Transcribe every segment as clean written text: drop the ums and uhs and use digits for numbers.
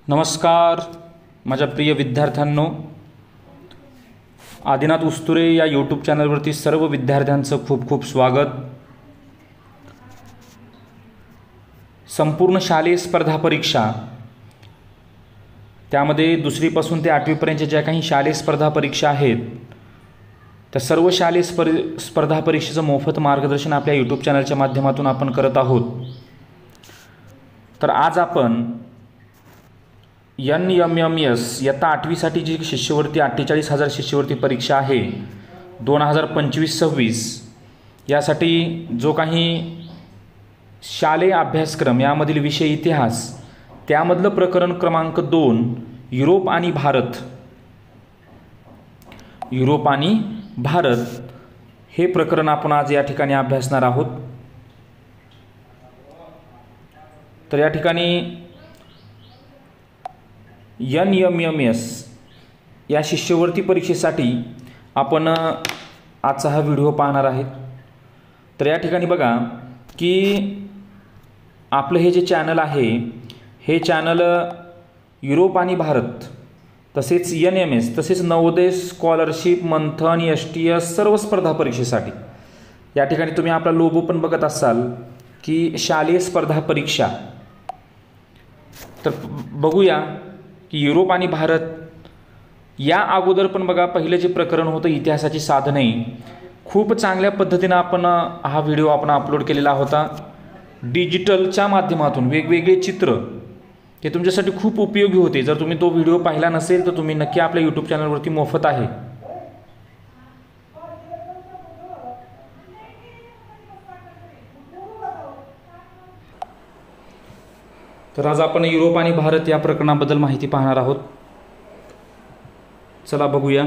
नमस्कार माझ्या प्रिय विद्यार्थ्यांनो, आदिनाथ उस्तुरे या यूट्यूब चॅनलवरती सर्व विद्यार्थ्यांचं खूप खूप स्वागत। संपूर्ण शालेय स्पर्धा परीक्षा, त्यामध्ये दुसरीपासून ते 8वी पर्यंतच्या ज्या काही शालेय स्पर्धा परीक्षा आहेत त्या सर्व शालेय स्पर्धा परीक्षेचं मोफत मार्गदर्शन आपल्या यूट्यूब चॅनलच्या माध्यमातून आपण करत आहोत। तर आज आपण NMMS इयत्ता 8वीसाठी जी शिष्यवृत्ती 48,000 शिष्यवृत्ती परीक्षा आहे 2025-26 यासाठी जो काही शालेय अभ्यासक्रम यामधील विषय इतिहास त्यामधलं प्रकरण क्रमांक 2 युरोप आणि भारत हे प्रकरण आपण आज या ठिकाणी अभ्यासणार आहोत। तर या ठिकाणी NMMS या शिष्यवृत्ती परीक्षेसाठी आपण आजचा हा व्हिडिओ पाहणार आहे। तर या ठिकाणी बघा की आपलं हे जे चॅनल आहे हे चॅनल युरोप आणि भारत तसेच NMS तसेच नवोदय स्कॉलरशिप मंथन STS सर्व स्पर्धा परीक्षेसाठी या ठिकाणी तुम्ही आपला लोगो पण बघत असाल की शालेय स्पर्धा परीक्षा। तर बघूया की युरोप आणि भारत या अगोदर पण बघा पहिलं जे प्रकरण होतं इतिहासाची साधने खूप चांगल्या पद्धतीने आपण हा व्हिडिओ आपण अपलोड केलेला होता डिजिटलच्या माध्यमातून। वेगवेगळे चित्र हे तुमच्यासाठी खूप उपयोगी होते। जर तुम्ही तो व्हिडिओ पाहिला नसेल तर तुम्ही नक्की आपल्या यूट्यूब चॅनलवरती मोफत आहे। तर आज आपण युरोप आणि भारत या प्रकरणाबद्दल माहिती पाहणार आहोत। चला बघूया।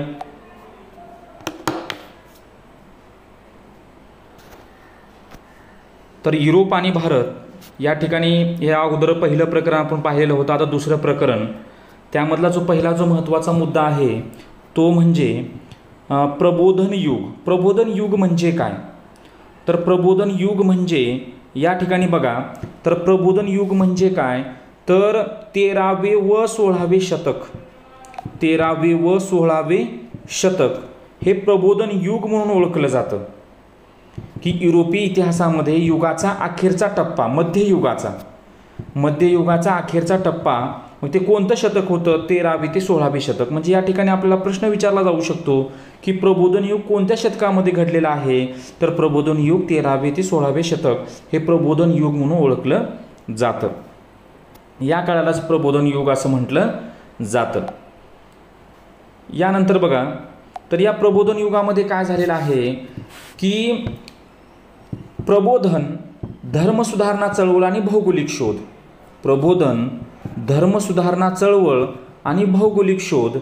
तर युरोप आणि भारत या ठिकाणी या अगोदर पहिलं प्रकरण आपण पाहिलेलं होतं। आता दुसरं प्रकरण, त्यामधला जो पहिला जो महत्त्वाचा मुद्दा आहे तो म्हणजे प्रबोधन युग। प्रबोधन युग म्हणजे काय? तर प्रबोधन युग म्हणजे या ठिकाणी बघा, तर प्रबोधन युग म्हणजे काय तर 13वे व 16वे शतक, 13वे व 16वे शतक हे प्रबोधन युग म्हणून ओळखलं जातं। की युरोपीय इतिहासामध्ये युगाचा अखेरचा टप्पा, मध्ययुगाचा अखेरचा टप्पा, मग ते कोणतं शतक होतं? 13वे ते 16वे शतक। म्हणजे या ठिकाणी आपल्याला प्रश्न विचारला जाऊ शकतो की प्रबोधन युग कोणत्या शतकामध्ये घडलेलं आहे? तर प्रबोधन युग 13वे ते 16वे शतक हे प्रबोधन युग म्हणून ओळखलं जातं। या काळालाच प्रबोधन युग असं म्हटलं जातं। यानंतर बघा, तर या प्रबोधन युगामध्ये काय झालेलं आहे की प्रबोधन, धर्मसुधारणा चळवळ आणि भौगोलिक शोध, प्रबोधन, धर्मसुधारणा चळवळ आणि भौगोलिक शोध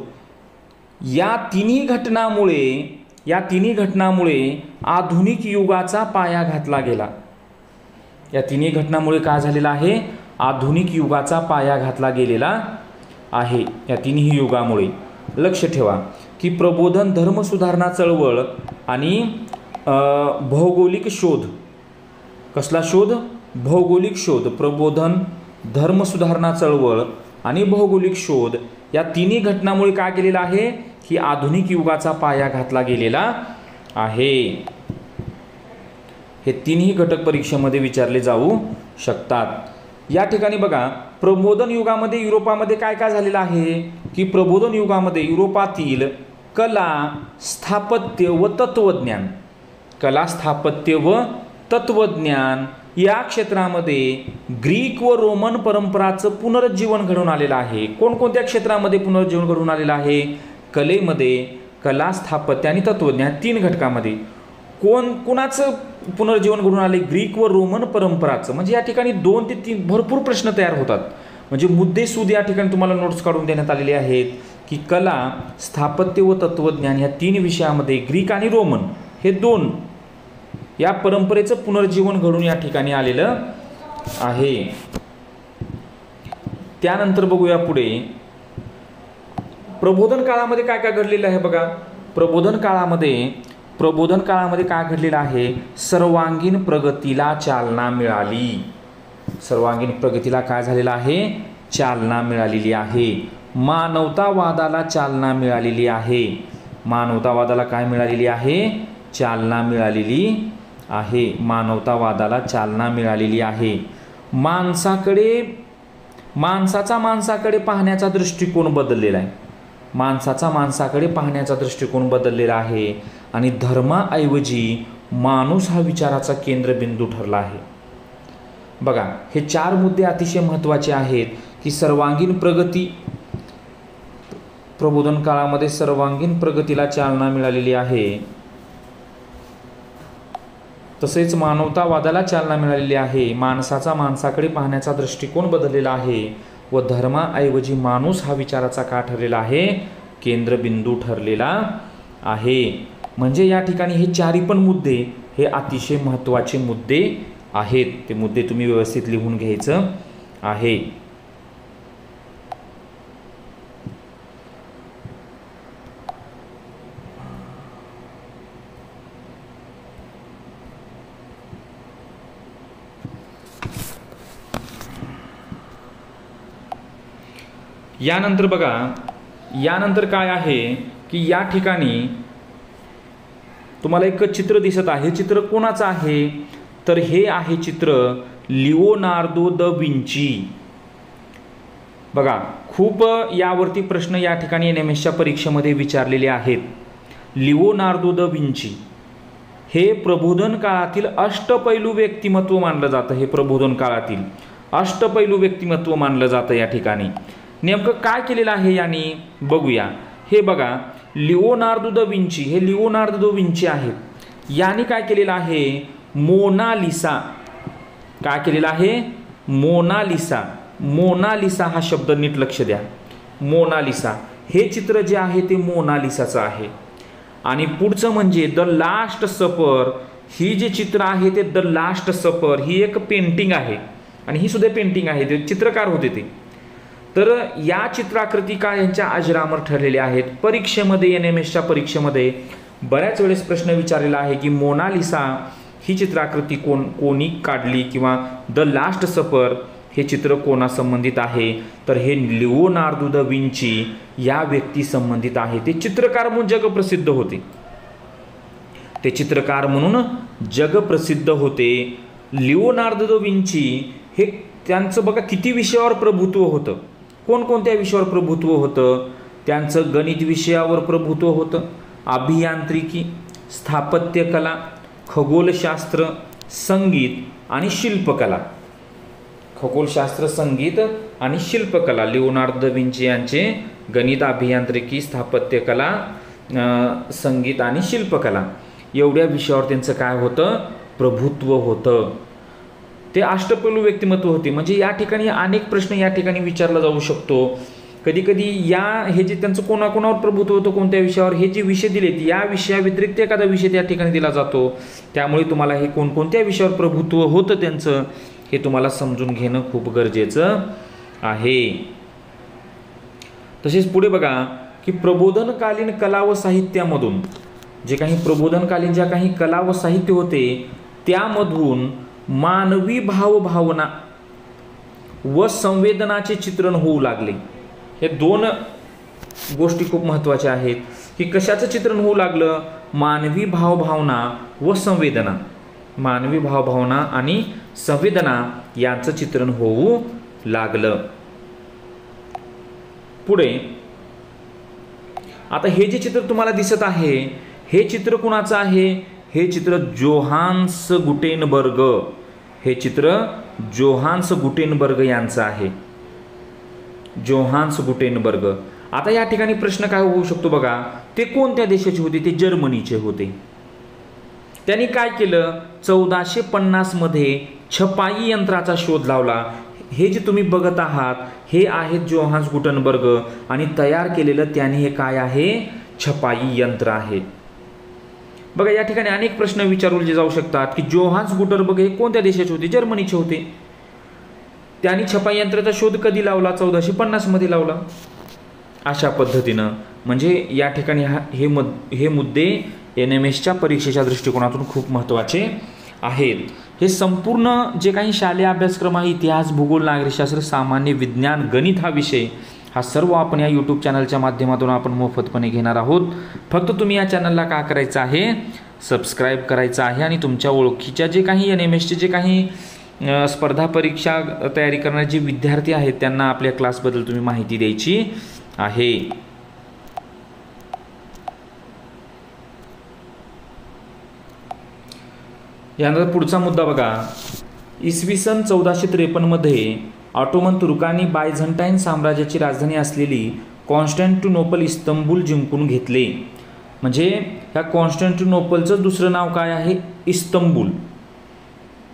या तिन्ही घटनामुळे आधुनिक युगाचा पाया घातला गेला। या तिन्ही घटनामुळे काय झालेला आहे? आधुनिक युगाचा पाया घातला गेलेला आहे या तिन्ही युगामुळे। लक्ष ठेवा की प्रबोधन, धर्मसुधारणा चळवळ आणि भौगोलिक शोध, कसला शोध? भौगोलिक शोध। प्रबोधन, धर्मसुधारणा चळवळ आणि भौगोलिक शोध या तिन्ही घटनामुळे काय केलेलं आहे की आधुनिक युगाचा पाया घातला गेलेला आहे। हे तिन्ही घटक परीक्षेमध्ये विचारले जाऊ शकतात। या ठिकाणी बघा, प्रबोधन युगामध्ये युरोपामध्ये काय काय झालेलं आहे की प्रबोधन युगामध्ये युरोपातील कला, स्थापत्य व तत्वज्ञान, कला, स्थापत्य व तत्वज्ञान या क्षेत्रामध्ये ग्रीक व रोमन परंपराचं पुनरुज्जीवन घडून आलेलं आहे। कोणकोणत्या क्षेत्रामध्ये पुनरुज्जीवन घडून आलेलं आहे? कलेमध्ये, कला, स्थापत्य आणि तत्वज्ञान 3 घटकामध्ये कोणाचं पुनरुज्जीवन घडून आले? ग्रीक व रोमन परंपराचं। म्हणजे या ठिकाणी 2 ते 3 भरपूर प्रश्न तयार होतात। म्हणजे मुद्देसूद या ठिकाणी तुम्हाला नोट्स काढून देण्यात आलेले आहेत की कला, स्थापत्य व तत्वज्ञान या 3 विषयामध्ये ग्रीक आणि रोमन हे 2 या परंपरेचं पुनरुज्जीवन घडून या ठिकाणी आलेलं आहे। त्यानंतर बघूया पुढे, प्रबोधन काळामध्ये काय काय घडलेलं आहे बघा। प्रबोधन काळामध्ये काय घडलेलं आहे? सर्वांगीण प्रगतीला चालना मिळाली। सर्वांगीण प्रगतीला काय झालेलं आहे? चालना मिळालेली आहे. मानवतावादाला चालना मिळालेली आहे. मानवतावादाला काय मिळालेली आहे? चालना मिळालेली आहे. मानवतावादाला चालना मिळालेली आहे. माणसाचा माणसाकडे पाहण्याचा दृष्टिकोन बदललेला आहे. माणसाचा माणसाकडे पाहण्याचा दृष्टिकोन बदललेला आहे आणि धर्माऐवजी माणूस हा विचाराचा केंद्रबिंदू ठरला आहे. बघा, हे 4 मुद्दे अतिशय महत्त्वाचे आहेत की सर्वांगीण प्रगती, प्रबोधन काळामध्ये सर्वांगीण प्रगतीला चालना मिळालेली आहे. तसेच मानवतावादाला चालना मिळालेली आहे. माणसाचा माणसाकडे पाहण्याचा दृष्टिकोन बदललेला आहे व धर्माऐवजी माणूस हा विचाराचा का ठरलेला आहे? केंद्रबिंदू ठरलेला आहे. म्हणजे या ठिकाणी हे 4 पण मुद्दे हे अतिशय महत्त्वाचे मुद्दे आहेत. ते मुद्दे तुम्ही व्यवस्थित लिहून घ्यायचं आहे. यानंतर बघा, यानंतर काय आहे की या ठिकाणी तुम्हाला एक चित्र दिसत आहे. चित्र कोणाचं आहे? तर हे आहे चित्र लिओनार्दो द विंची. बघा, खूप यावरती प्रश्न या ठिकाणी NMSच्या परीक्षेमध्ये विचारलेले आहेत. लिओनार्दो द विंची हे प्रबोधन काळातील अष्टपैलू व्यक्तिमत्व मानलं जातं. हे प्रबोधन काळातील अष्टपैलू व्यक्तिमत्व मानलं जातं. या ठिकाणी नेमकं काय केलेलं आहे यांनी बघूया. हे बघा, लिओनार्दो द विंची, हे लिओनार्दो द विंची आहेत. यांनी काय केलेलं आहे? मोनालिसा. काय केलेलं आहे? मोनालिसा. मोनालिसा हा शब्द नीट लक्ष द्या. मोनालिसा हे चित्र जे आहे ते मोनालिसाचं आहे. आणि पुढचं म्हणजे द लास्ट सफर. ही जे चित्र आहे ते द लास्ट सफर ही एक पेंटिंग आहे आणि ही सुद्धा पेंटिंग आहे. ते चित्रकार होते ते. तर या चित्राकृती का यांच्या अजरामर ठरलेल्या आहेत. परीक्षेमध्ये NMSच्या परीक्षेमध्ये बऱ्याच वेळेस प्रश्न विचारलेला आहे की मोनालिसा ही चित्राकृती कोणी काढली किंवा द लास्ट सफर हे चित्र कोणासंबंधित आहे? तर हे लिओनार्दो द विंची या व्यक्ती संबंधित आहे. ते चित्रकार म्हणून जगप्रसिद्ध होते. ते चित्रकार म्हणून जगप्रसिद्ध होते. लिओनार्दो द विंची हे त्यांचं बघा किती विषयावर प्रभुत्व होतं. कोणकोणत्या विषयावर प्रभुत्व होतं? त्यांचं गणित विषयावर प्रभुत्व होतं, अभियांत्रिकी, स्थापत्यकला, खगोलशास्त्र, संगीत आणि शिल्पकला. खगोलशास्त्र, संगीत आणि शिल्पकला. लिओनार्दो द विंची यांचे गणित, अभियांत्रिकी, स्थापत्यकला, संगीत आणि शिल्पकला एवढ्या विषयावर त्यांचं काय होतं? प्रभुत्व होतं. ते अष्टपैलू व्यक्तिमत्व होते. म्हणजे या ठिकाणी अनेक प्रश्न या ठिकाणी विचारला जाऊ शकतो. कधी कधी हे जे त्यांचं कोणाकोणावर प्रभुत्व होतं, कोणत्या विषयावर, हे जे विषय दिलेत या विषयाव्यतिरिक्त एखादा विषय त्या ठिकाणी दिला जातो. त्यामुळे तुम्हाला हे कोणकोणत्या विषयावर प्रभुत्व होतं त्यांचं हे तुम्हाला समजून घेणं खूप गरजेचं आहे. तसेच पुढे बघा की प्रबोधनकालीन कला व साहित्यामधून जे काही प्रबोधनकालीन ज्या काही कला व साहित्य होते त्यामधून मानवी भावभावना व संवेदनाचे चित्रण होऊ लागले. हे 2 गोष्टी खूप महत्त्वाच्या आहेत की कशाचं चित्रण होऊ लागलं? मानवी भावभावना व संवेदना. मानवी भावभावना आणि संवेदना यांचं चित्रण होऊ लागलं. पुढे आता हे जे चित्र तुम्हाला दिसत आहे हे चित्र कुणाचं आहे? हे चित्र जोहान्स गुटेनबर्ग. हे चित्र जोहान्स गुटेनबर्ग यांचं आहे. Johannes Gutenberg. आता या ठिकाणी प्रश्न काय होऊ शकतो बघा, ते कोणत्या देशाचे होते? ते जर्मनीचे होते. त्यांनी काय केलं? 1450 मध्ये छपाई यंत्राचा शोध लावला. हे जे तुम्ही बघत आहात हे आहेत जोहान्स गुटेनबर्ग आणि तयार केलेलं त्यांनी हे काय आहे? छपाई यंत्र आहे. बघा या ठिकाणी अनेक प्रश्न विचारले जाऊ शकतात की जोहान्स गुटेनबर्ग हे कोणत्या देशाचे होते? जर्मनीचे होते. त्यांनी छपाई यंत्राचा शोध कधी लावला? 1450 मध्ये लावला. अशा पद्धतीनं म्हणजे या ठिकाणी हे मुद्दे NMSच्या परीक्षेच्या दृष्टिकोनातून खूप महत्त्वाचे आहेत. हे संपूर्ण जे काही शालेय अभ्यासक्रम आहे, इतिहास, भूगोल, नागरिकशास्त्र, सामान्य विज्ञान, गणित हा विषय, हा सर्व आपण या यूट्यूब चॅनलच्या माध्यमातून आपण मोफतपणे घेणार आहोत. फक्त तुम्ही या चॅनलला काय करायचं आहे, सबस्क्राईब करायचं आहे आणि तुमच्या ओळखीच्या जे काही NMSचे जे काही स्पर्धा परीक्षा तयारी करणारे जे विद्यार्थी आहेत त्यांना आपल्या क्लासबद्दल तुम्ही माहिती द्यायची आहे. यानंतर पुढचा मुद्दा बघा. इसवी सन 1453 मध्ये ऑटोमन तुर्कांनी बायझंटाईन साम्राज्याची राजधानी असलेली कॉन्स्टँटिनोपल इस्तंबूल जिंकून घेतले. म्हणजे ह्या कॉन्स्टँटिनोपलचं दुसरं नाव काय आहे, इस्तंबूल.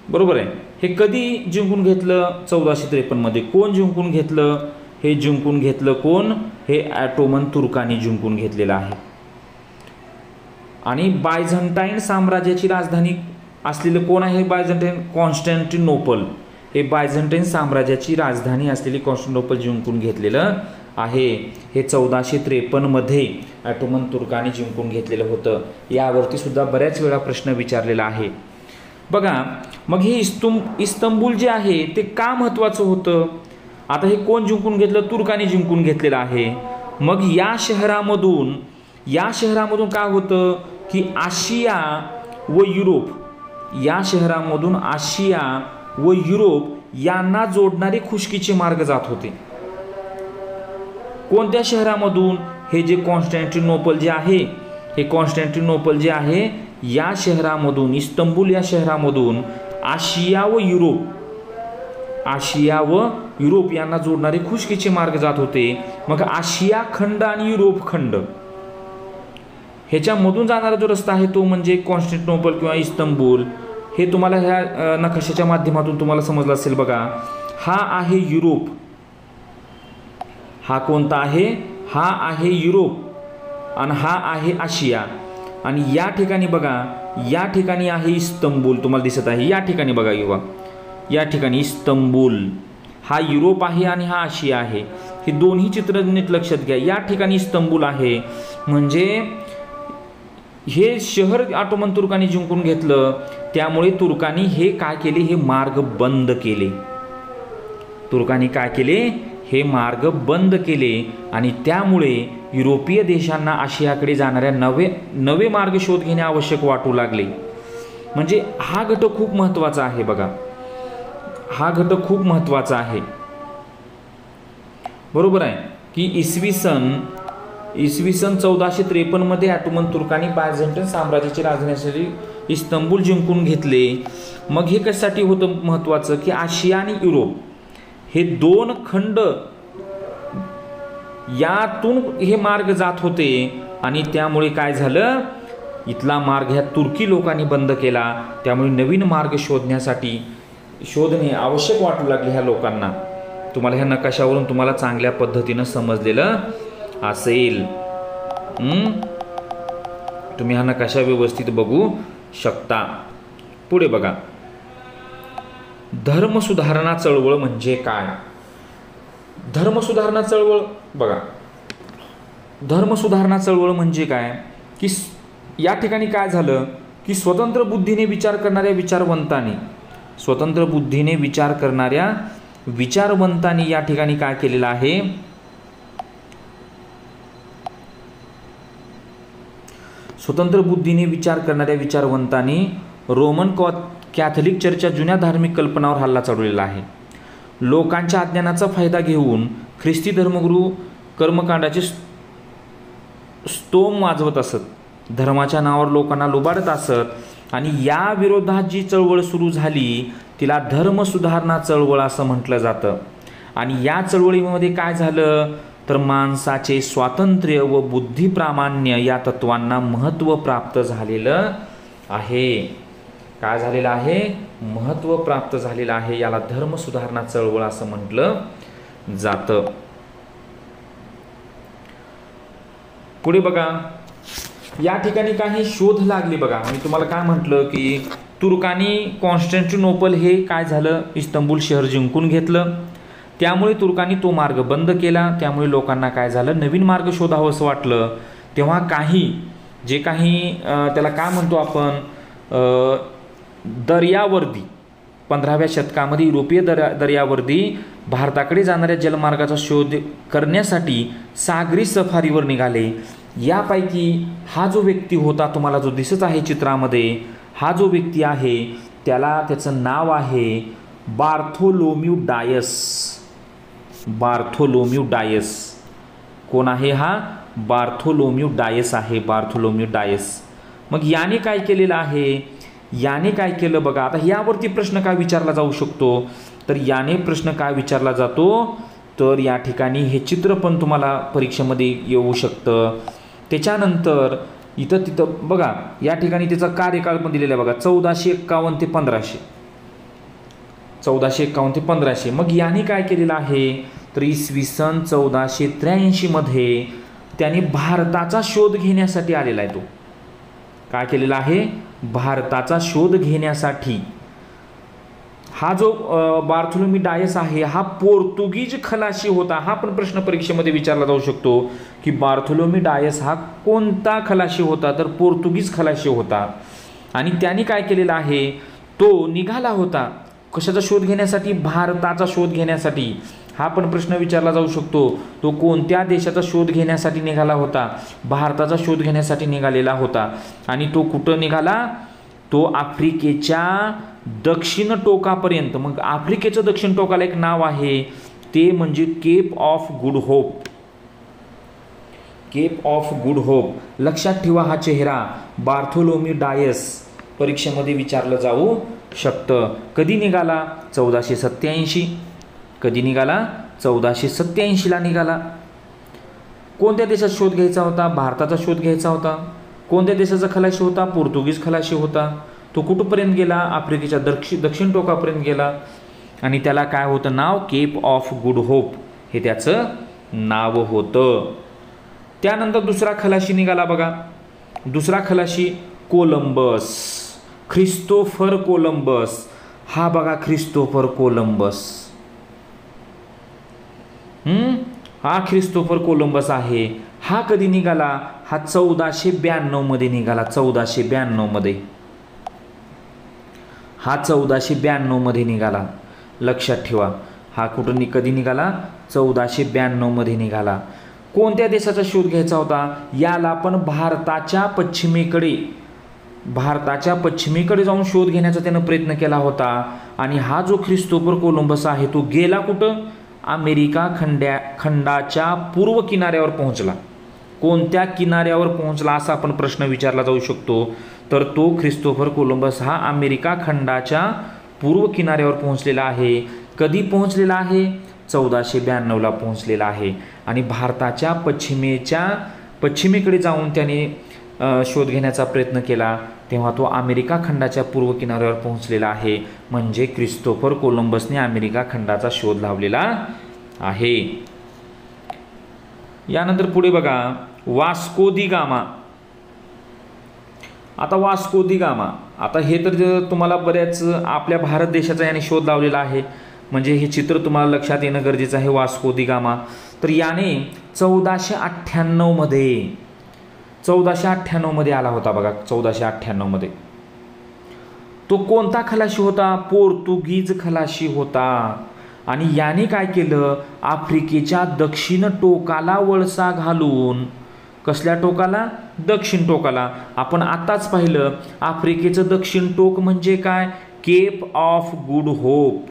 बरोबर आहे. हे कधी जिंकून घेतलं, 1453 मध्ये. कोण जिंकून घेतलं, हे जिंकून घेतलं कोण, हे ऑटोमन तुर्कांनी जिंकून घेतलेलं आहे. आणि बायझंटाईन साम्राज्याची राजधानी असलेलं कोण आहे, बायझंटाईन, कॉन्स्टँटिनोपल. हे बायझंटाईन साम्राज्याची राजधानी असलेली कॉन्स्टँटिनोपल जिंकून घेतलेलं आहे. हे 1453 मध्ये ऑटोमन तुर्कांनी जिंकून घेतलेलं होतं. यावरती सुद्धा बऱ्याच वेळा प्रश्न विचारलेला आहे. बघा, मग हे इस्तंबूल जे आहे ते का महत्त्वाचं होतं. आता हे कोण जिंकून घेतलं, तुर्कांनी जिंकून घेतलेलं आहे. मग या शहरामधून काय होतं की आशिया व युरोप, या शहरामधून आशिया व युरोप यांना जोडणारे खुष्कीचे मार्ग जात होते. कोणत्या शहरामधून, हे जे कॉन्स्टँटिनोपल जे आहे, हे कॉन्स्टँटिनोपल जे आहे या शहरामधून, इस्तंबूल या शहरामधून आशिया व युरोप यांना जोडणारे खुष्कीचे मार्ग जात होते. मग आशिया खंड आणि युरोप खंड ह्याच्यामधून जाणारा जो रस्ता आहे तो म्हणजे कॉन्स्टँटिनोपल किंवा इस्तंबूल. हे तुम्हाला ह्या नकाशाच्या माध्यमातून तुम्हाला समजलं असेल. बघा, हा आहे युरोप, हा कोणता आहे, हा आहे युरोप आणि हा आहे आशिया. आणि या ठिकाणी बघा, या ठिकाणी आहे इस्तंबूल, तुम्हाला दिसत आहे. या ठिकाणी बघा युवा, या ठिकाणी इस्तंबूल, हा युरोप आहे आणि हा आशिया आहे. हे दोन्ही चित्र नीट लक्षात घ्या. या ठिकाणी इस्तंबूल आहे. म्हणजे हे शहर ऑटोमन तुर्कांनी जिंकून घेतलं. त्यामुळे तुर्कांनी हे काय केले, हे मार्ग बंद केले. तुर्कांनी काय केले, हे मार्ग बंद केले. आणि त्यामुळे युरोपीय देशांना आशियाकडे जाणाऱ्या नवे मार्ग शोध घेणे आवश्यक वाटू लागले. म्हणजे हा घटक खूप महत्त्वाचा आहे. बघा, हा घटक खूप महत्त्वाचा आहे. बरोबर आहे की इसवी सन 1453 मध्ये ऑटोमन तुर्कांनी बायझंटाईन साम्राज्याची राजधानी असलेली इस्तंबूल जिंकून घेतले. मग हे कशासाठी होतं महत्त्वाचं की आशिया आणि युरोप हे दोन खंड यातून हे मार्ग जात होते. आणि त्यामुळे काय झालं, इथला मार्ग ह्या तुर्की लोकांनी बंद केला. त्यामुळे नवीन मार्ग शोधणे आवश्यक वाटू लागले ह्या लोकांना. तुम्हाला ह्या नकाशावरून तुम्हाला चांगल्या पद्धतीनं समजलेलं असेल. तुम्ही हा नकाशा व्यवस्थित बघू शकता. पुढे बघा, धर्मसुधारणा चळवळ म्हणजे काय. धर्मसुधारणा चळवळ बघा, धर्मसुधारणा चळवळ म्हणजे काय की या ठिकाणी काय झालं की स्वतंत्र बुद्धीने विचार करणाऱ्या विचारवंतांनी या ठिकाणी काय केलेलं आहे, स्वतंत्र बुद्धीने विचार करणाऱ्या विचारवंतांनी रोमन कॅथलिक चर्चच्या जुन्या धार्मिक कल्पनावर हल्ला चढवलेला आहे. लोकांच्या अज्ञानाचा फायदा घेऊन ख्रिस्ती धर्मगुरू कर्मकांडाचे स्तोम वाजवत असत, धर्माच्या नावावर लोकांना लुबाडत असत. आणि या विरोधात जी चळवळ सुरू झाली तिला धर्मसुधारणा चळवळ असं म्हटलं जातं. आणि या चळवळीमध्ये काय झालं तर माणसाचे स्वातंत्र्य व बुद्धिप्रामाण्य या तत्वांना महत्त्व प्राप्त झालेलं आहे. काय झालेलं आहे, महत्त्व प्राप्त झालेलं आहे. याला धर्मसुधारणा चळवळ असं म्हटलं जातं. पुढे बघा, या ठिकाणी काही शोध लागले. बघा, मी तुम्हाला काय म्हटलं की तुर्कांनी कॉन्स्टँटिनोपल हे काय झालं, इस्तंबूल शहर जिंकून घेतलं. त्यामुळे तुर्कांनी तो मार्ग बंद केला. त्यामुळे लोकांना काय झालं, नवीन मार्ग शोधावं असं वाटलं. तेव्हा त्याला काय म्हणतो आपण, दर्यावर्दी 15व्या शतकामध्ये युरोपीय दर्यावर्दी भारताकडे जाणाऱ्या जलमार्गाचा शोध करण्यासाठी सागरी सफारीवर निघाले. यापैकी हा जो व्यक्ती होता, तुम्हाला जो दिसत आहे चित्रामध्ये, हा जो व्यक्ती आहे त्याचं नाव आहे बार्थोलोम्यू डायस. बार्थोलोम्यू डायस कोण आहे? हा बार्थोलोम्यू डायस आहे, बार्थोलोम्यू डायस. मग याने काय केलेलं आहे? याने काय केलं बघा. आता यावरती प्रश्न काय विचारला जाऊ शकतो? तर याने प्रश्न काय विचारला जातो, तर या ठिकाणी हे चित्र पण तुम्हाला परीक्षेमध्ये येऊ शकतं. त्याच्यानंतर इथं तिथं बघा, या ठिकाणी त्याचा कार्यकाळ पण दिलेला आहे बघा, 1451 ते 1500. 1451 ते 1500. मग याने काय केलेलं आहे, तर इसवी सन 1483 मध्ये त्याने भारताचा शोध घेण्यासाठी आलेला आहे. तो काय केलेला आहे? भारताचा शोध घेण्यासाठी. हा जो बार्थोलोम्यू डायस आहे हा पोर्तुगीज खलाशी होता. हा पण प्रश्न परीक्षेमध्ये विचारला जाऊ शकतो की बार्थोलोम्यू डायस हा कोणता खलाशी होता? तर पोर्तुगीज खलाशी होता. आणि त्याने काय केलेलं आहे, तो निघाला होता कशाचा शोध घेण्यासाठी? भारताचा शोध घेण्यासाठी. हा पण प्रश्न विचारला जाऊ शकतो. तो कोणत्या देशाचा शोध घेण्यासाठी निघाला होता? भारताचा शोध घेण्यासाठी निघालेला होता. आणि तो कुठं निघाला? तो आफ्रिकेच्या दक्षिण टोकापर्यंत. मग आफ्रिकेचं दक्षिण टोकाला एक नाव आहे, ते म्हणजे Cape of good Hope. Cape of good Hope. लक्षात ठेवा हा चेहरा, बार्थोलोम्यू डायस परीक्षेमध्ये विचारलं जाऊ शकतं. कधी निघाला? 1487. कधी निघाला? 1487 निघाला. कोणत्या देशात शोध घ्यायचा होता? भारताचा शोध घ्यायचा होता. कोणत्या देशाचा खलाशी होता? पोर्तुगीज खलाशी होता. तो कुठपर्यंत गेला? आफ्रिकेच्या दक्षिण टोकापर्यंत गेला. आणि त्याला काय होतं नाव? केप ऑफ गुड होप हे त्याचं नाव होतं. त्यानंतर दुसरा खलाशी निघाला बघा. दुसरा खलाशी कोलंबस, ख्रिस्तोफर कोलंबस. हा बघा ख्रिस्तोफर कोलंबस. हा ख्रिस्तोफर कोलंबस आहे. हा कधी निघाला? हा 1492 मध्ये निघाला. 1492 मध्ये. हा 1492 मध्ये निघाला. लक्षात ठेवा. हा कुठं कधी निघाला? 1492 मध्ये निघाला. कोणत्या देशाचा शोध घ्यायचा होता? याला पण भारताच्या पश्चिमेकडे जाऊन शोध घेण्याचा त्यानं प्रयत्न केला होता. आणि हा जो ख्रिस्तोफर कोलंबस आहे तो गेला कुठं? अमेरिका खंडाच्या पूर्व किनाऱ्यावर पोहोचला. कोणत्या किनाऱ्यावर पोहोचला असा आपण प्रश्न विचारला जाऊ शकतो. तर तो ख्रिस्तोफर कोलंबस हा अमेरिका खंडाच्या पूर्व किनाऱ्यावर पोहोचलेला आहे. कधी पोहोचलेला आहे? 1492ला पोहोचलेला आहे. आणि भारताच्या पश्चिमेकडे जाऊन त्याने शोध घेण्याचा प्रयत्न केला, तेव्हा तो अमेरिका खंडाच्या पूर्व किनाऱ्यावर पोहोचलेला आहे. म्हणजे ख्रिस्तोफर कोलंबसने अमेरिका खंडाचा शोध लावलेला आहे. यानंतर पुढे बघा, वास्को दी गामा. आता वास्को दी गामा, आता हे तर तुम्हाला बऱ्याच आपल्या भारत देशाचा याने शोध लावलेला आहे. म्हणजे हे चित्र तुम्हाला लक्षात येणं गरजेचं आहे. वास्को दी गामा तर याने 1498 मध्ये आला होता बघा. 1498 मध्ये. तो कोणता खलाशी होता? पोर्तुगीज खलाशी होता. आणि याने काय केलं? आफ्रिकेच्या दक्षिण टोकाला वळसा घालून. कसल्या टोकाला? दक्षिण टोकाला. आपण आताच पाहिलं आफ्रिकेचं दक्षिण टोक म्हणजे काय? Cape of good hope.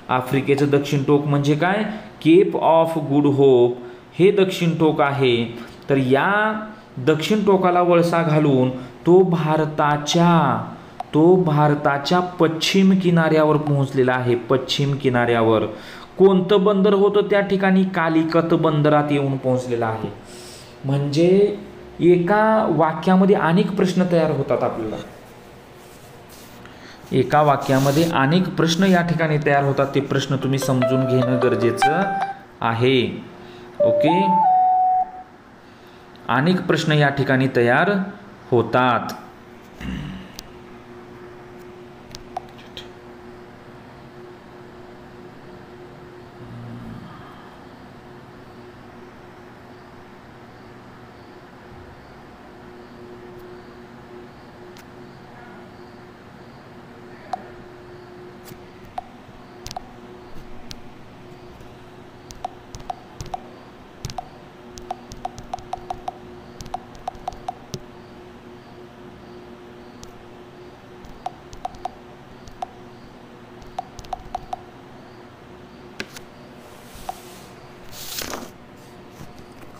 आफ्रिकेचं दक्षिण टोक म्हणजे काय? केप ऑफ गुड होप हे दक्षिण टोक आहे. तर या दक्षिण टोकाला वळसा घालून तो भारताच्या पश्चिम किनाऱ्यावर पोहोचलेला आहे. पश्चिम किनाऱ्यावर. कोणतं बंदर होतं त्या ठिकाणी? कालिकत बंदरात येऊन पोहोचलेला आहे. म्हणजे एका वाक्यामध्ये अनेक प्रश्न तयार होतात आपल्याला. एका वाक्यामध्ये अनेक प्रश्न या ठिकाणी तयार होतात. ते प्रश्न तुम्ही समजून घेणं गरजेचं आहे. ओके. अनेक प्रश्न या ठिकाणी तयार होतात.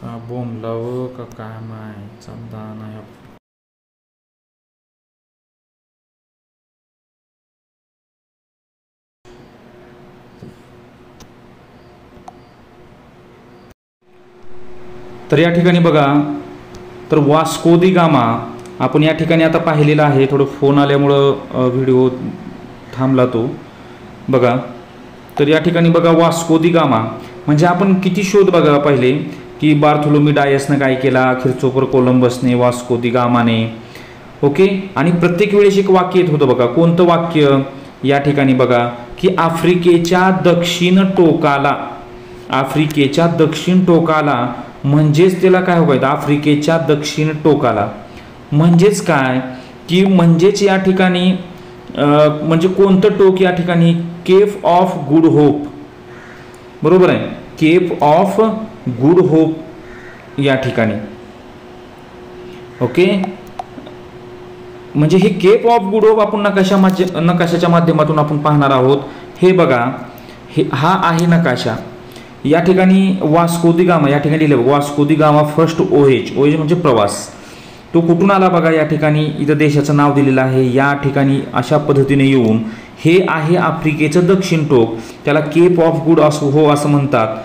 का बोंबलावं का काय माहिती नाही. तर या ठिकाणी बघा, तर वास्को दी गामा आपण या ठिकाणी आता पाहिलेला आहे. थोडं फोन आल्यामुळं व्हिडिओ थांबला तो. बघा, तर या ठिकाणी बघा वास्को दी गामा म्हणजे आपण किती शोध बघा पहिले की बार्थोलोमी डायसनं काय केला, ख्रिस्तोफर कोलंबसने, वास्को दी गामाने. ओके, आणि प्रत्येक वेळेस एक वाक्य येत होतं बघा. कोणतं वाक्य? या ठिकाणी बघा की आफ्रिकेच्या दक्षिण टोकाला म्हणजेच त्याला काय व्हायचं, आफ्रिकेच्या दक्षिण टोकाला म्हणजेच काय की म्हणजेच या ठिकाणी म्हणजे कोणतं टोक या ठिकाणी? Cape of good Hope. बरोबर आहे, केप ऑफ गुड होप या ठिकाणी. ओके, म्हणजे हे केप ऑफ गुड होप आपण नकाशाच्या माध्यमातून आपण पाहणार आहोत. हे बघा, हा आहे नकाशा. या ठिकाणी वास्को दी गामा या ठिकाणी लिहिलं, वास्को दी गामा फर्स्ट ओएज म्हणजे प्रवास. तो कुठून आला बघा, या ठिकाणी इथं देशाचं नाव दिलेलं आहे. या ठिकाणी अशा पद्धतीने येऊन हे आहे आफ्रिकेचं दक्षिण टोक, त्याला केप ऑफ गुड असं म्हणतात,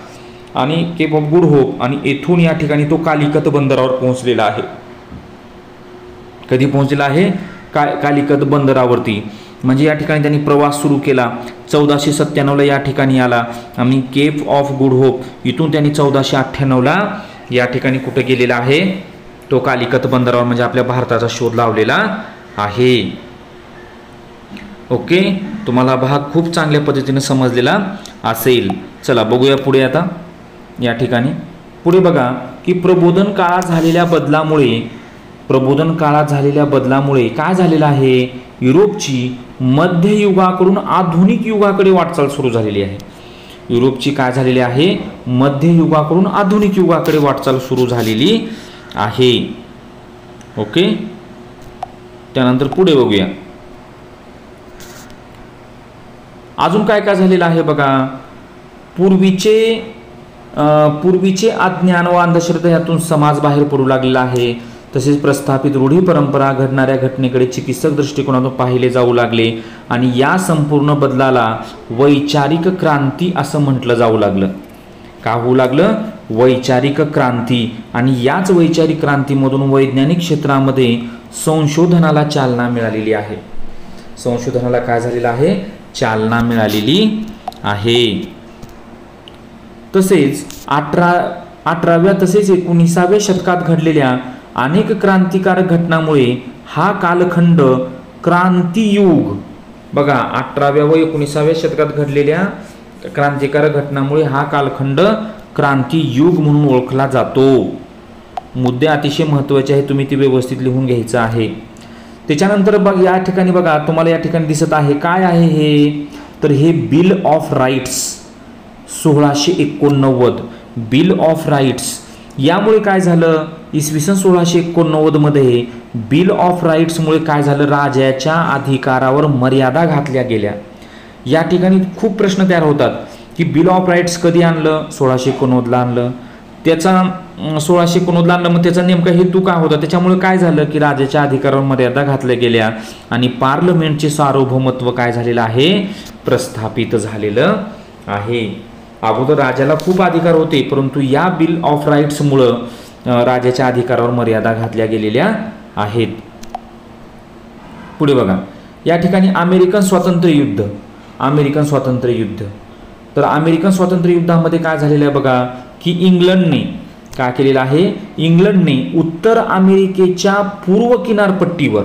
आणि केप ऑफ गुड होप. आणि येथून या ठिकाणी तो कालिकत बंदरावर पोहोचलेला आहे. कधी पोहोचलेला आहे? कालिकत बंदरावरती. म्हणजे या ठिकाणी त्यांनी प्रवास सुरू केला. 1497ला या ठिकाणी आला आणि केप ऑफ गुड होप इथून त्यांनी 1498ला या ठिकाणी कुठे गेलेला आहे? तो कालिकत बंदरावर म्हणजे आपल्या भारताचा शोध लावलेला आहे. ओके, तुम्हाला भाग खूप चांगल्या पद्धतीने समजलेला असेल. चला बघूया पुढे. आता या ठिकाणी पुढे बघा की प्रबोधन काळात झालेल्या बदलामुळे काय झालेलं आहे? युरोपची मध्ययुगाकडून आधुनिक युगाकडे वाटचाल सुरू झालेली आहे. युरोपची काय झालेली आहे? मध्ययुगाकडून आधुनिक युगाकडे वाटचाल सुरू झालेली आहे. ओके, त्यानंतर पुढे बघूया अजून काय काय झालेलं आहे बघा. पूर्वीचे अज्ञान व अंधश्रद्धा यातून समाज बाहेर पडू लागलेला आहे. तसेच प्रस्थापित रूढी परंपरा घडणाऱ्या घटनेकडे चिकित्सक दृष्टिकोनातून पाहिले जाऊ लागले आणि या संपूर्ण बदलाला वैचारिक क्रांती असं म्हटलं जाऊ लागलं. का होऊ लागलं? वैचारिक क्रांती. आणि याच वैचारिक क्रांतीमधून वैज्ञानिक क्षेत्रामध्ये संशोधनाला चालना मिळालेली आहे. संशोधनाला काय झालेलं आहे? चालना मिळालेली आहे. तसेच 18व्या तसेच 19व्या शतकात घडलेल्या अनेक क्रांतिकारक घटनांमुळे हा कालखंड क्रांतियुग. बघा, 18व्या व 19व्या शतकात घडलेल्या क्रांतिकारक घटनांमुळे हा कालखंड क्रांतियुग म्हणून ओळखला जातो. मुद्दे अतिशय महत्त्वाचे आहे, तुम्ही ते व्यवस्थित लिहून घ्यायचं आहे. त्याच्यानंतर बघ या ठिकाणी बघा, तुम्हाला या ठिकाणी दिसत आहे काय आहे हे? तर हे Bill of Rights 1689. Bill of Rights यामुळे काय झालं? इसवी सन 1689 मध्ये बिल ऑफ राईट्समुळे काय झालं? राजाच्या अधिकारावर मर्यादा घातल्या गेल्या. या ठिकाणी खूप प्रश्न तयार होतात की बिल ऑफ राईट्स कधी आणलं? 1689ला आणलं. त्याचा 1689ला आणलं, मग त्याचा नेमका हेतू काय होता? त्याच्यामुळे काय झालं की राजाच्या अधिकारावर मर्यादा घातल्या गेल्या आणि पार्लमेंटचे सार्वभौमत्व काय झालेलं आहे? प्रस्थापित झालेलं आहे. अगोदर राजाला खूप अधिकार होते, परंतु या बिल ऑफ राईट्समुळं राजाच्या अधिकारावर मर्यादा घातल्या गेलेल्या आहेत. पुढे बघा, या ठिकाणी अमेरिकन स्वातंत्र्य युद्ध. तर अमेरिकन स्वातंत्र्य युद्धामध्ये काय झालेलं आहे बघा की इंग्लंडने काय केलेलं आहे? इंग्लंडने उत्तर अमेरिकेच्या पूर्व किनारपट्टीवर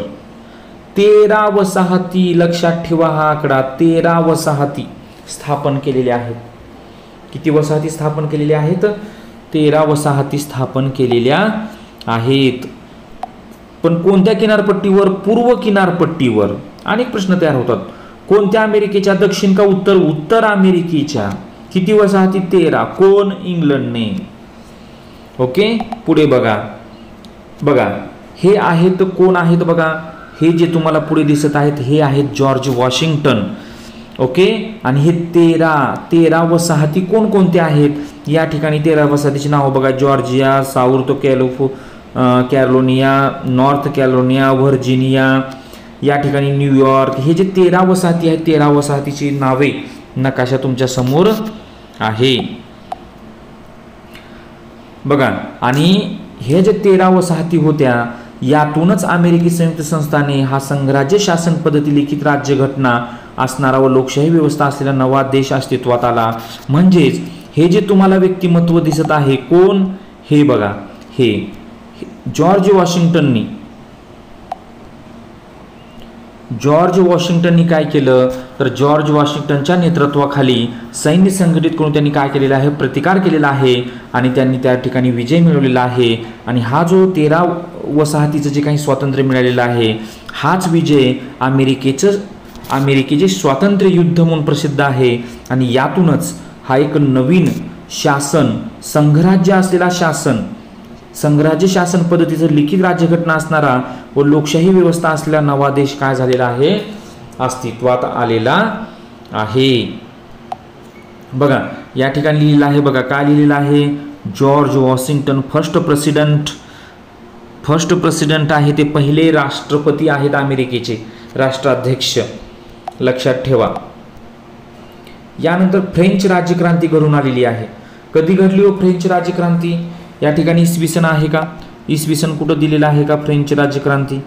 13 वसाहती, लक्षात ठेवा हा आकडा, 13 वसाहती स्थापन केलेल्या आहेत. किती वसाहती स्थापन केलेल्या आहेत? 13 वसाहती स्थापन केलेल्या आहेत. पण कोणत्या किनारपट्टीवर? पूर्व किनारपट्टीवर. अनेक प्रश्न तयार होतात. कोणत्या अमेरिकेच्या? दक्षिण का उत्तर? उत्तर अमेरिकेच्या. किती वसाहती? 13. कोण? इंग्लंडने. ओके, पुढे बघा हे आहेत कोण आहेत बघा. हे जे तुम्हाला पुढे दिसत आहेत हे आहेत जॉर्ज वॉशिंग्टन. ओके, आणि हे 13 वसाहती कोणकोणत्या आहेत? या ठिकाणी 13 वसाहतीची नावं बघा. Georgia, south Carolina, north Carolina, Virginia, या ठिकाणी न्यूयॉर्क. हे जे 13 वसाहती आहेत, 13 वसाहतीची नावे नकाशा तुमच्या समोर आहे बघा. आणि हे जे 13 वसाहती होत्या, यातूनच अमेरिकी संयुक्त संस्थाने हा संघराज्य शासन पद्धती, लिखित राज्यघटना असणारा व लोकशाही व्यवस्था असलेला नवा देश अस्तित्वात आला. म्हणजेच हे जे तुम्हाला व्यक्तिमत्व दिसत आहे, कोण हे बघा, हे जॉर्ज वॉशिंग्टननी काय केलं तर जॉर्ज वॉशिंग्टनच्या नेतृत्वाखाली सैन्य संघटित करून त्यांनी काय केलेलं आहे, प्रतिकार केलेला आहे आणि त्यांनी त्या ठिकाणी विजय मिळवलेला आहे. आणि हा जो 13 वसाहतीचं जे काही स्वातंत्र्य मिळालेलं आहे, हाच विजय अमेरिकेचे स्वातंत्र्य युद्ध म्हणून प्रसिद्ध आहे. आणि यातूनच हा एक नवीन शासन, संघराज्य असलेला शासन, संघराज्य शासन पद्धतीचं लिखित राज्यघटना असणारा व लोकशाही व्यवस्था असलेला नवा देश काय झालेला आहे, अस्तित्वात आलेला आहे बघा. या ठिकाणी लिहिलेलं आहे बघा, काय लिहिलेलं आहे, जॉर्ज वॉशिंग्टन फर्स्ट प्रेसिडेंट आहे, ते पहिले राष्ट्रपती आहेत अमेरिकेचे, राष्ट्राध्यक्ष, लक्षात ठेवा. यानंतर फ्रेंच राज्यक्रांती घडून आलेली आहे. कधी घडली हो फ्रेंच राज्यक्रांती? या ठिकाणी इसवी सन आहे का, इसवी सन कुठं दिलेलं आहे का फ्रेंच राज्यक्रांती?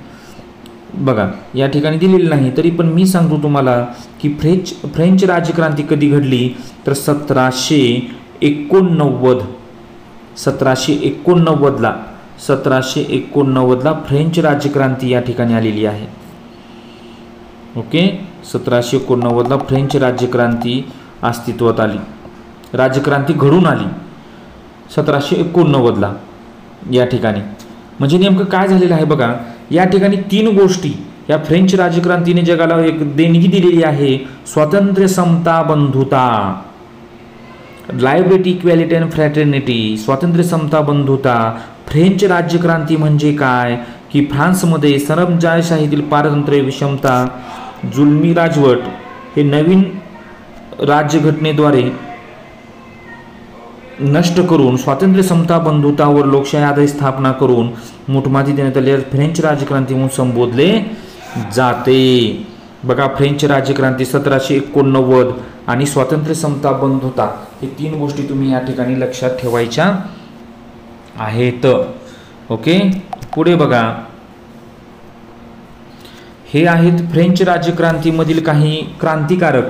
बघा या ठिकाणी दिलेली नाही, तरी पण मी सांगतो तुम्हाला की फ्रेंच राज्यक्रांती कधी घडली तर 1789ला फ्रेंच राज्यक्रांती या ठिकाणी आलेली आहे. ओके, 1789ला फ्रेंच राज्यक्रांती अस्तित्वात आली, राज्यक्रांती घडून आली 1789ला या ठिकाणी. म्हणजे नेमकं काय झालेलं आहे बघा, या ठिकाणी 3 गोष्टी या फ्रेंच राज्यक्रांतीने जगाला एक देणगी दिलेली आहे. स्वातंत्र्य, समता, बंधुता, लायब्रिटी, इक्वॅलिटी अँड फ्रॅटर्निटी. स्वातंत्र्य, समता, बंधुता. फ्रेंच राज्यक्रांती म्हणजे काय की फ्रान्समध्ये सरंजामशाहीतील पारतंत्र्य, विषमता, जुलमी राजवट हे नवीन राज्यघटनेद्वारे नष्ट करून स्वातंत्र्य, समता, बंधुता वर लोकशाही आधारित स्थापना करून मोठमाती देण्यात आली, फ्रेंच राज्यक्रांती म्हणून संबोधले जाते बघा. फ्रेंच राज्यक्रांती 1789 आणि स्वातंत्र्य, समता, बंधुता हे 3 गोष्टी तुम्ही या ठिकाणी लक्षात ठेवायच्या आहेत. ओके, पुढे बघा, हे आहेत फ्रेंच राज्यक्रांतीमधील काही क्रांतिकारक.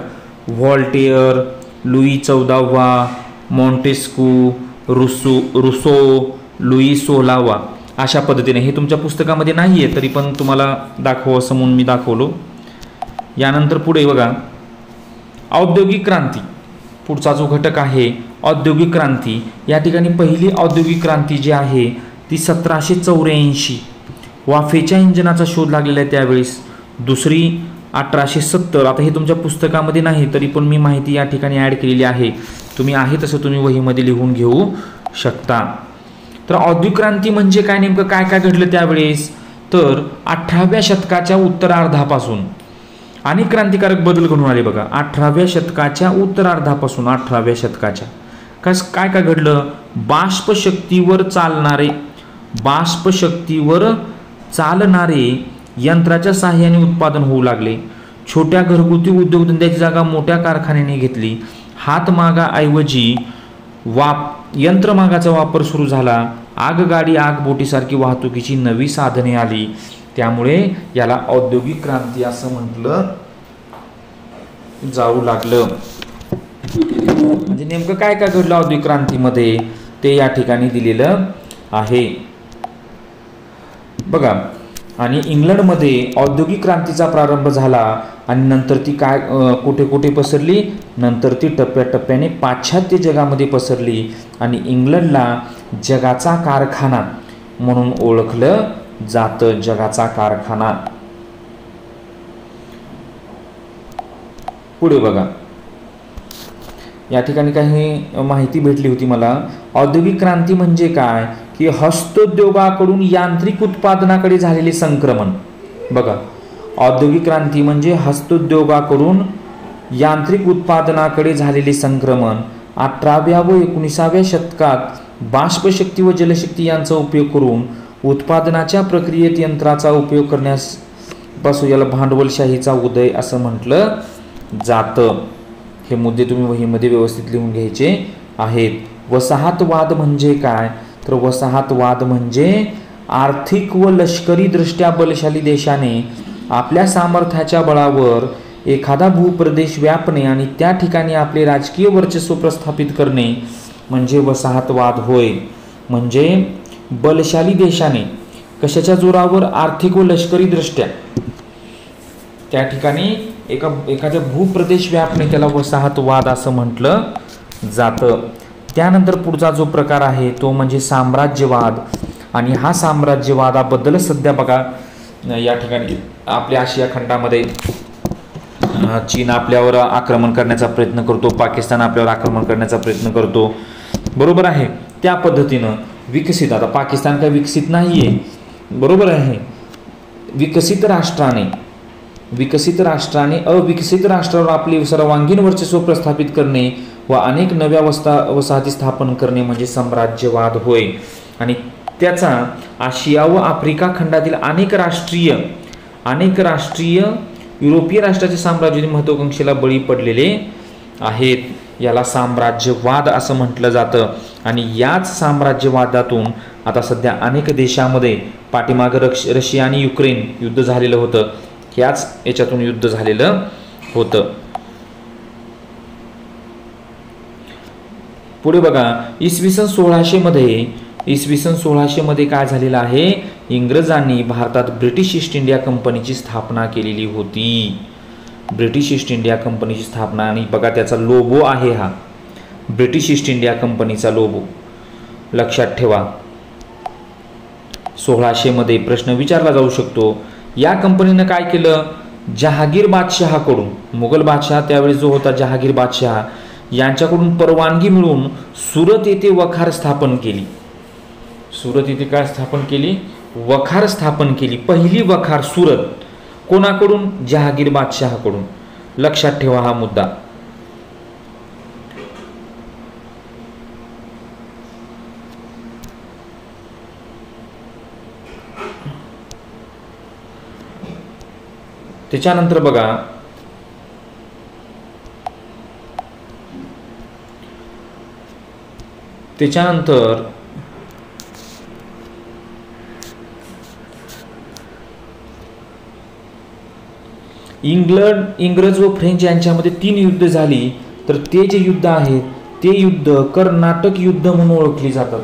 व्हॉल्टेअर, लुई 14वा, मॉन्टेस्क्यू, रुसो, लुई 16वा. अशा पद्धतीने हे तुमच्या पुस्तकामध्ये नाही आहे, तरी पण तुम्हाला दाखव असं म्हणून मी दाखवलो. यानंतर पुढे बघा, औद्योगिक क्रांती, पुढचा जो घटक आहे औद्योगिक क्रांती. या ठिकाणी पहिली औद्योगिक क्रांती जी आहे ती 1784, वाफेच्या इंजिनाचा शोध लागलेला आहे त्यावेळेस. दुसरी 1870. आता हे तुमच्या पुस्तकामध्ये नाही, तरी पण मी माहिती या ठिकाणी ॲड केलेली आहे, तुम्ही आहे तसं तुम्ही वहीमध्ये लिहून घेऊ शकता. तर औद्योगिक क्रांती म्हणजे काय, नेमकं काय काय घडलं त्यावेळेस तर 18व्या शतकाच्या उत्तरार्धापासून अनेक क्रांतिकारक बदल घडून आले बघा. 18व्या शतकाच्या उत्तरार्धापासून 18व्या शतकाच्या काय काय घडलं, बाष्पशक्तीवर चालणारे यंत्राच्या साहाय्याने उत्पादन होऊ लागले. छोट्या घरगुती उद्योगधंद्याची जागा मोठ्या कारखान्याने घेतली. हातमागाऐवजी यंत्रमागाचा वापर सुरू झाला. आगगाडी, आगबोटीसारखी वाहतुकीची नवी साधने आली. त्यामुळे याला औद्योगिक क्रांती असं म्हटलं जाऊ लागलं. म्हणजे नेमकं काय काय घडलं औद्योगिक क्रांतीमध्ये ते या ठिकाणी दिलेलं आहे बघा. आणि इंग्लंडमध्ये औद्योगिक क्रांतीचा प्रारंभ झाला आणि नंतर ती काय कुठे कुठे पसरली, नंतर ती टप्प्याटप्प्याने पाश्चात्य जगामध्ये पसरली आणि इंग्लंडला जगाचा कारखाना म्हणून ओळखलं जातं, जगाचा कारखाना. पुढे बघा, या ठिकाणी काही माहिती भेटली होती मला. औद्योगिक क्रांती म्हणजे काय की हस्तोद्योगाकडून यांत्रिक उत्पादनाकडे झालेले संक्रमण बघा. औद्योगिक क्रांती म्हणजे हस्तोद्योगाकडून यांत्रिक उत्पादनाकडे झालेले संक्रमण 18व्या व 19व्या शतकात बाष्पशक्ती व जलशक्ती यांचा उपयोग करून उत्पादनाच्या प्रक्रियेत यंत्राचा उपयोग करण्यापासून याला भांडवलशाहीचा उदय असं म्हटलं जातं. हे मुद्दे तुम्ही वहीमध्ये व्यवस्थित लिहून घ्यायचे आहेत. वसाहतवाद म्हणजे काय? तर वसाहतवाद म्हणजे आर्थिक व लष्करी दृष्ट्या बलशाली देशाने आपल्या सामर्थ्याच्या बळावर एखादा भूप्रदेश व्यापणे आणि त्या ठिकाणी आपले राजकीय वर्चस्व प्रस्थापित करणे म्हणजे वसाहतवाद होय. म्हणजे बलशाली देशाने कशाच्या जोरावर? आर्थिक व लष्करी दृष्ट्या त्या ठिकाणी एखादा भूप्रदेश व्यापणे त्याला वसाहतवाद असं म्हटलं जातं. त्यानंतर पुढचा जो प्रकार आहे तो म्हणजे साम्राज्यवाद. आणि हा साम्राज्यवादाबद्दल सध्या बघा या ठिकाणी आपल्या आशिया खंडामध्ये चीन आपल्यावर आक्रमण करण्याचा प्रयत्न करतो, पाकिस्तान आपल्यावर आक्रमण करण्याचा प्रयत्न करतो, बरोबर आहे. त्या पद्धतीनं विकसित, आता पाकिस्तान काही विकसित नाही आहे, बरोबर आहे. विकसित राष्ट्राने अविकसित राष्ट्रावर आपले सर्वांगीण वर्चस्व प्रस्थापित करणे व अनेक नव्या वसाहती स्थापन करणे म्हणजे साम्राज्यवाद होय. आणि त्याचा आशिया व आफ्रिका खंडातील अनेक राष्ट्रीय युरोपीय राष्ट्राच्या साम्राज्याची महत्त्वाकांक्षेला बळी पडलेले आहेत. याला साम्राज्यवाद असं म्हटलं जातं. आणि याच साम्राज्यवादातून आता सध्या अनेक देशामध्ये पाठीमागं रशिया आणि युक्रेन युद्ध झालेलं होतं, याच याच्यातून युद्ध झालेलं होतं. पुढे बघा, इसवी सन 1600 मध्ये काय झालेलं आहे? इंग्रजांनी भारतात ब्रिटिश ईस्ट इंडिया कंपनीची स्थापना केलेली होती. ब्रिटिश ईस्ट इंडिया कंपनीची स्थापना. आणि बघा त्याचा लोगो आहे हा ब्रिटिश ईस्ट इंडिया कंपनीचा लोगो, लक्षात ठेवा. 1600 मध्ये प्रश्न विचारला जाऊ शकतो. या कंपनीनं काय केलं? जहागीर बादशहाकडून, मुघल बादशहा त्यावेळी जो होता जहागीर बादशहा, यांच्याकडून परवानगी मिळून सुरत येथे वखार स्थापन केली. सुरत येथे काय स्थापन केली? वखार स्थापन केली. पहिली वखार सुरत कोणाकडून? जहागीर बादशहाकडून. लक्षात ठेवा हा मुद्दा. त्याच्यानंतर बघा इंग्रज व फ्रेंच यांच्यामध्ये 3 युद्ध झाली. तर ते जे युद्ध आहेत ते युद्ध कर्नाटक युद्ध म्हणून ओळखली जातात.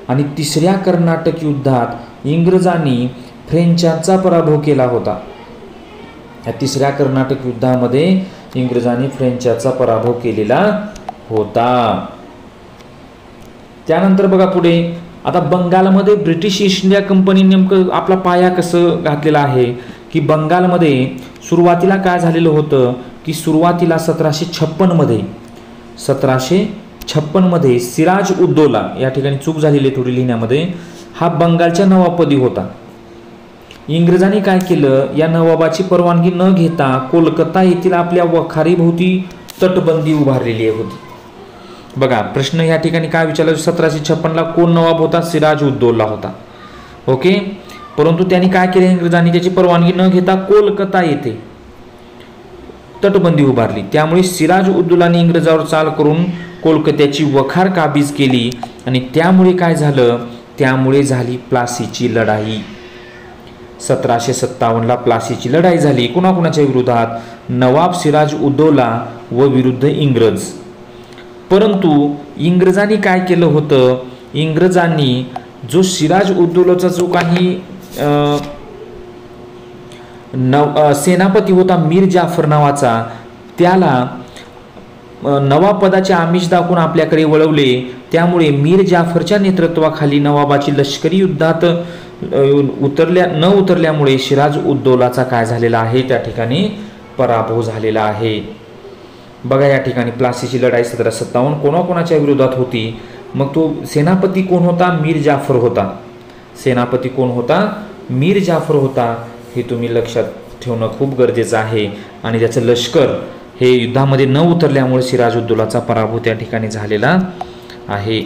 आणि तिसऱ्या कर्नाटक युद्धात इंग्रजांनी फ्रेंचांचा पराभव केला होता. या तिसऱ्या कर्नाटक युद्धामध्ये इंग्रजांनी फ्रेंचांचा पराभव केलेला होता. त्यानंतर बघा पुढे, आता बंगालमध्ये ब्रिटिश ईस्ट इंडिया कंपनी नेमकं आपला पाया कसं घातलेला आहे की बंगालमध्ये सुरुवातीला काय झालेलं होतं की सुरुवातीला 1756 मध्ये सिराज उद्दौला, या ठिकाणी चूक झालेली आहे थोडी लिहिण्यामध्ये, हा बंगालच्या नवाबपदी होता. इंग्रजांनी काय केलं? या नवाबाची परवानगी न घेता कोलकाता येथील आपल्या वखारीभोवती तटबंदी उभारलेली होती. बघा प्रश्न या ठिकाणी काय विचारला? 1756 कोण नवाब होता? सिराज उद्दौला होता. ओके. परंतु त्यांनी काय केले? इंग्रजांनी त्याची परवानगी न घेता कोलकाता येथे तटबंदी उभारली. त्यामुळे सिराज उद्दौलाने इंग्रजावर चाल करून कोलकात्याची वखार काबीज केली. आणि त्यामुळे काय झालं? त्यामुळे झाली प्लासीची लढाई. 1757 प्लासीची लढाई झाली. कुणाकुणाच्या विरोधात? नवाब सिराज उद्दौला व विरुद्ध इंग्रज. परंतु इंग्रजांनी काय केलं होतं? इंग्रजांनी जो सिराज उद्दौलाचा जो काही सेनापती होता मीर जाफर नावाचा, त्याला नवाबपदाचे आमिष दाखवून आपल्याकडे वळवले. त्यामुळे मीर जाफरच्या नेतृत्वाखाली नवाबाची लष्करी युद्धात न उतरल्यामुळे सिराज उद्दौलाचा काय झालेला आहे? त्या ठिकाणी पराभव झालेला आहे. बघा या ठिकाणी प्लासीची लढाई 1757 कोणाकोणाच्या विरोधात होती? मग तो सेनापती कोण होता? मीर जाफर होता. सेनापती कोण होता? मीर जाफर होता. हे तुम्ही लक्षात ठेवणं खूप गरजेचं आहे. आणि त्याचं लष्कर हे युद्धामध्ये न उतरल्यामुळे सिराजुद्दौलाचा पराभव त्या ठिकाणी झालेला आहे.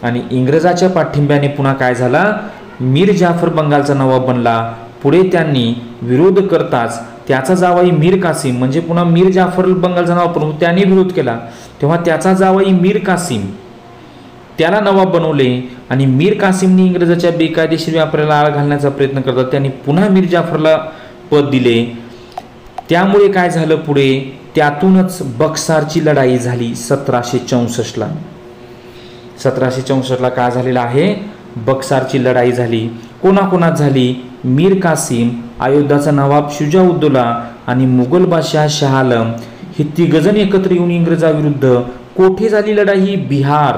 आणि इंग्रजाच्या पाठिंब्याने पुन्हा काय झाला, मीर जाफर बंगालचा नवाब बनला. पुढे त्यांनी विरोध करताच त्याचा जावई मीर कासिम, म्हणजे पुन्हा मीर जाफर बंगालचा नवाब बनवून त्याने विरोध केला, तेव्हा त्याचा जावई मीर कासिम त्याला नवाब बनवले. आणि मीर कासिमने इंग्रजाच्या बेकायदेशीर व्यापाराला आळ घालण्याचा प्रयत्न करतात त्यांनी पुन्हा मीर जाफरला पद दिले. त्यामुळे काय झालं पुढे, त्यातूनच बक्सारची लढाई झाली 1764ला. 1764ला काय झालेलं आहे, बक्सारची लढाई झाली. कोणाकोणात झाली, मीर कासिम, अयोध्याचा नवाब शुजाउद्दौला आणि मुघल बादशाह शाह आलम हे तिघजण एकत्र येऊन इंग्रजाविरुद्ध. कोठे झाली लढाई, बिहार,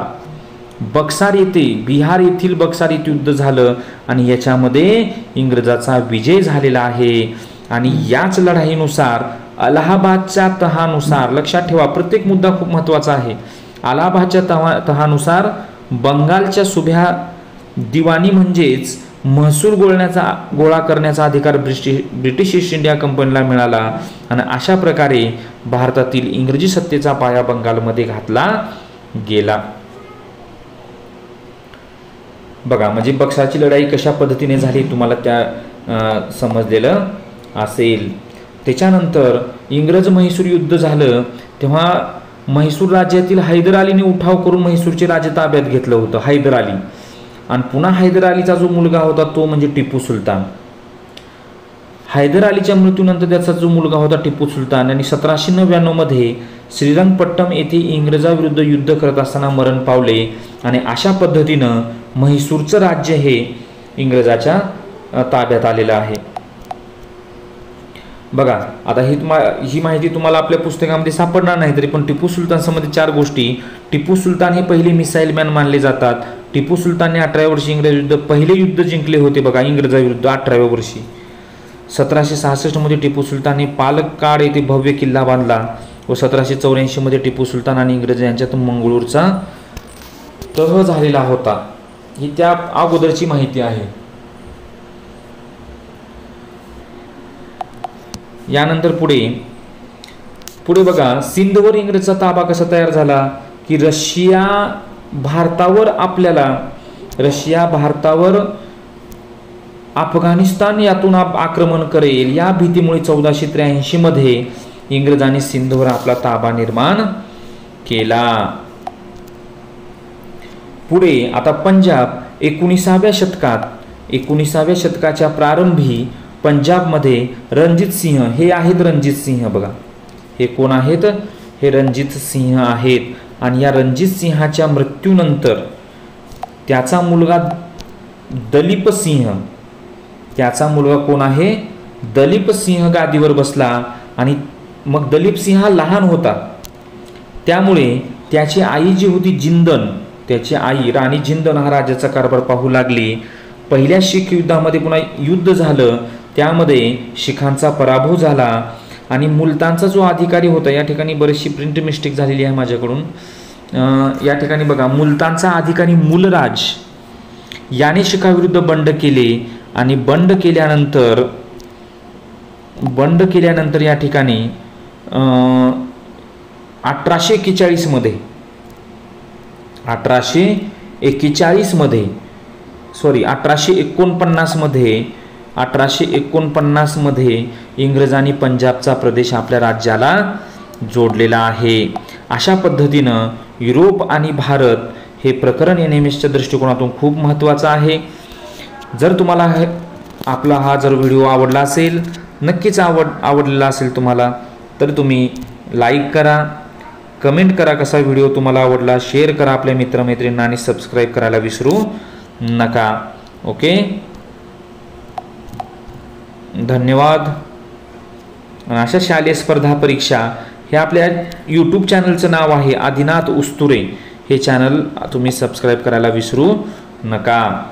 बक्सार येथे, बिहार येथील बक्सार येथे युद्ध झालं आणि याच्यामध्ये इंग्रजाचा विजय झालेला आहे. आणि याच लढाईनुसार अलाहाबादच्या तहानुसार, लक्षात ठेवा प्रत्येक मुद्दा खूप महत्त्वाचा आहे, अलाहाबादच्या तहानुसार बंगालच्या सुभ्या दिवाणी म्हणजेच महसूल गोळा करण्याचा अधिकार ब्रिटिश ईस्ट इंडिया कंपनीला मिळाला. आणि अशा प्रकारे भारतातील इंग्रजी सत्तेचा पाया बंगालमध्ये घातला गेला. बघा, म्हणजे बक्सारची लढाई कशा पद्धतीने झाली तुम्हाला त्या समजलेलं असेल. त्याच्यानंतर इंग्रज म्हैसूर युद्ध झालं तेव्हा म्हैसूर राज्यातील हैदर अलीने उठाव करून म्हैसूरचे राज्य ताब्यात घेतलं होतं, हैदर अली. आणि पुन्हा हैदर अलीचा जो मुलगा होता तो म्हणजे टिपू सुलतान. हैदर अलीच्या मृत्यूनंतर त्याचा जो मुलगा होता टिपू सुलतान यांनी 1799 मध्ये श्रीरंगपट्टम येथे इंग्रजाविरुद्ध युद्ध करत असताना मरण पावले. आणि अशा पद्धतीनं म्हैसूरचं राज्य हे इंग्रजाच्या ताब्यात आलेलं आहे. बघा, आता ही माहिती तुम्हाला आपल्या पुस्तकामध्ये सापडणार नाही तरी पण टिपू सुलतान संबंधित 4 गोष्टी. टिपू सुलतान हे पहिले मिसाईल मॅन मानले जातात. टिपू सुलतानने 18व्या वर्षी इंग्रजाविरुद्ध पहिले युद्ध जिंकले होते बघा, इंग्रजाविरुद्ध 18व्या वर्षी. 1766 मध्ये टिपू सुलतानने पालक्काड येथे भव्य किल्ला बांधला व 1784 मध्ये टिपू सुलतान आणि इंग्रज यांच्यात मंगळूरचा तह झालेला होता. ही त्या अगोदरची माहिती आहे. यानंतर पुढे बघा, सिंधवर इंग्रजचा ताबा कसा तयार झाला की रशिया भारतावर अफगाणिस्तान यातून आक्रमण करेल या भीतीमुळे 1483 मध्ये इंग्रजांनी सिंधवर आपला ताबा निर्माण केला. पुढे आता पंजाब 19व्या शतकाच्या प्रारंभी पंजाबमध्ये रणजित सिंह हे आहेत. रणजित सिंह बघा, हे कोण आहेत, हे रणजित सिंह आहेत. आणि या रणजित सिंहाच्या मृत्यूनंतर त्याचा मुलगा दलीप सिंह, त्याचा मुलगा कोण आहे, दलीप सिंह गादीवर बसला. आणि मग दलीप सिंह हा लहान होता त्यामुळे त्याची आई जी होती जिंदन, त्याची आई राणी जिंदन हा राज्याचा कारभार पाहू लागली. पहिल्या शीख युद्धामध्ये पुन्हा युद्ध झालं, त्यामध्ये शिखांचा पराभव झाला. आणि मुलतानचा जो अधिकारी होता, या ठिकाणी बरीचशी प्रिंट मिस्टेक झालेली आहे माझ्याकडून. या ठिकाणी बघा, मुलतानचा अधिकारी मूलराज याने शिखाविरुद्ध बंड केले. आणि बंड केल्यानंतर या ठिकाणी 1841 मध्ये इंग्रजांनी पंजाबचा प्रदेश आपल्या राज्याला जोडलेला आहे. अशा पद्धतीनं युरोप आणि भारत हे प्रकरण NMSच्या दृष्टिकोनातून खूप महत्त्वाचं आहे. जर तुम्हाला आपला हा जर व्हिडिओ आवडला असेल, नक्कीच आवडलेला असेल तुम्हाला, तर तुम्ही लाईक करा, कमेंट करा कसा व्हिडिओ तुम्हाला आवडला, शेअर करा आपल्या मित्रमैत्रिणींना आणि सबस्क्राईब करायला विसरू नका. ओके, धन्यवाद. अशा शालेय स्पर्धा परीक्षा हे आपल्या यूट्यूब चॅनलचं नाव आहे आदिनाथ उस्तुरे. हे चॅनल तुम्ही सबस्क्राईब करायला विसरू नका.